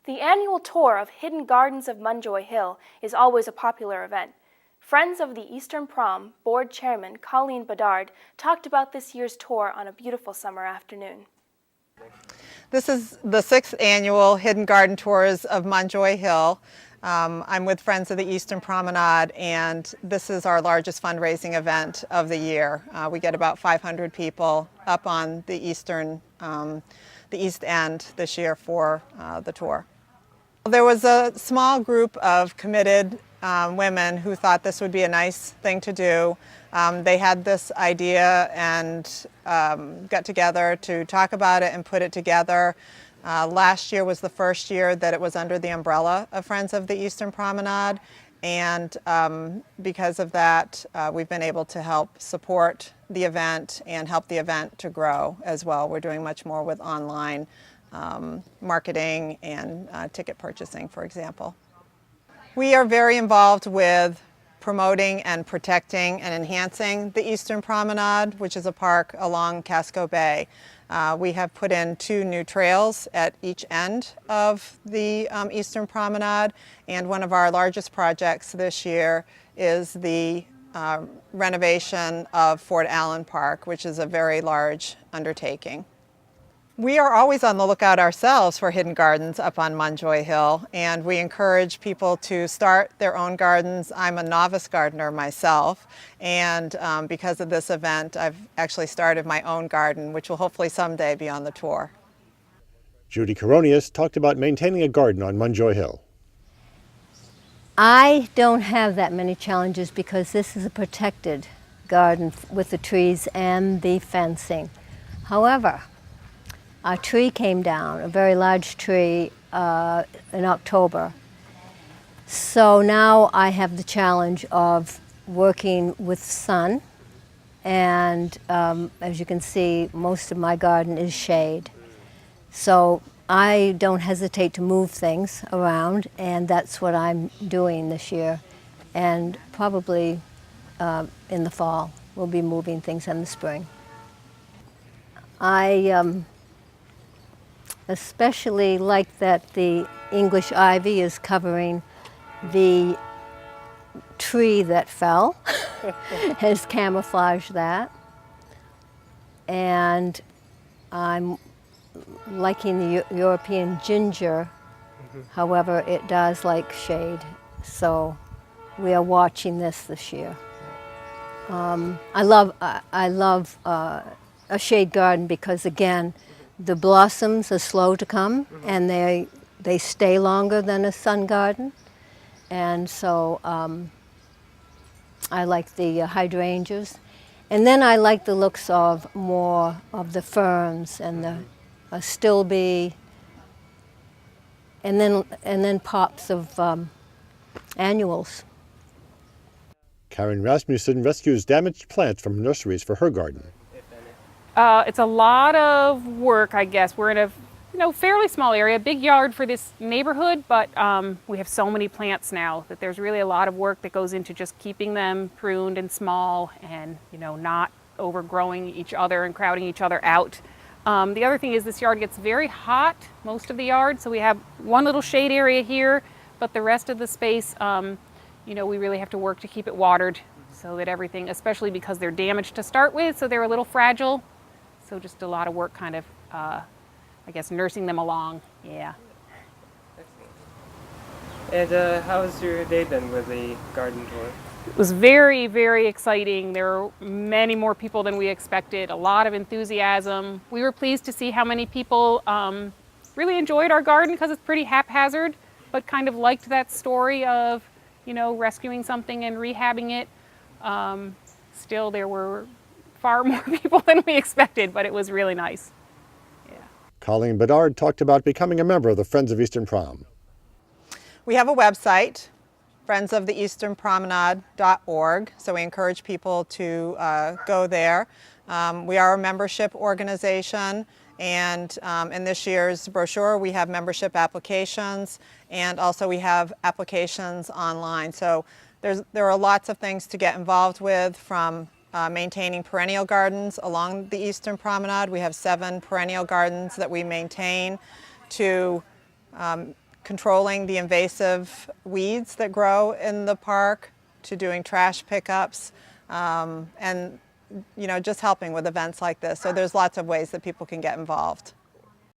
The annual tour of Hidden Gardens of Munjoy Hill is always a popular event. Friends of the Eastern Prom Board Chairman Coleen Bedard talked about this year's tour on a beautiful summer afternoon. This is the 6th annual Hidden Garden Tours of Munjoy Hill. I'm with Friends of the Eastern Promenade, and this is our largest fundraising event of the year. We get about 500 people up on the East End this year for the tour. There was a small group of committed women who thought this would be a nice thing to do. They had this idea and got together to talk about it and put it together. Last year was the first year that it was under the umbrella of Friends of the Eastern Promenade, and because of that we've been able to help support the event and help the event to grow as well. We're doing much more with online marketing and ticket purchasing, for example. We are very involved with promoting and protecting and enhancing the Eastern Promenade, which is a park along Casco Bay. We have put in 2 new trails at each end of the Eastern Promenade, and one of our largest projects this year is the renovation of Fort Allen Park, which is a very large undertaking. We are always on the lookout ourselves for hidden gardens up on Munjoy Hill, and we encourage people to start their own gardens. I'm a novice gardener myself, and because of this event, I've actually started my own garden, which will hopefully someday be on the tour. Judy Coronios talked about maintaining a garden on Munjoy Hill. I don't have that many challenges because this is a protected garden with the trees and the fencing. However, a tree came down, a very large tree, in October. So now I have the challenge of working with sun, and as you can see, most of my garden is shade. So I don't hesitate to move things around, and that's what I'm doing this year. And probably in the fall, we'll be moving things in the spring. I especially like that the English ivy is covering the tree that fell, has camouflaged that. And I'm liking the European ginger, however it does like shade, so we are watching this year. I love a shade garden because, again, the blossoms are slow to come, and they stay longer than a sun garden. And so I like the hydrangeas. And then I like the looks of more of the ferns and the stilby, and then pops of annuals. Karen Rasmussen rescues damaged plants from nurseries for her garden. It's a lot of work, I guess. We're in a fairly small area, big yard for this neighborhood, but we have so many plants now that there's really a lot of work that goes into just keeping them pruned and small and not overgrowing each other and crowding each other out. The other thing is this yard gets very hot, most of the yard, so we have one little shade area here, but the rest of the space, we really have to work to keep it watered so that everything, especially because they're damaged to start with, so they're a little fragile. So just a lot of work kind of, I guess, nursing them along, yeah. And how was your day then with the garden tour? It was very, very exciting. There were many more people than we expected, a lot of enthusiasm. We were pleased to see how many people really enjoyed our garden because it's pretty haphazard, but kind of liked that story of, rescuing something and rehabbing it. Still, there were far more people than we expected, but it was really nice. Yeah. Coleen Bedard talked about becoming a member of the Friends of Eastern Prom. We have a website, friendsoftheeasternpromenade.org, so we encourage people to go there. We are a membership organization, and in this year's brochure we have membership applications, and also we have applications online. So there are lots of things to get involved with, from maintaining perennial gardens along the Eastern Promenade. We have 7 perennial gardens that we maintain, to controlling the invasive weeds that grow in the park, to doing trash pickups, and just helping with events like this. So there's lots of ways that people can get involved.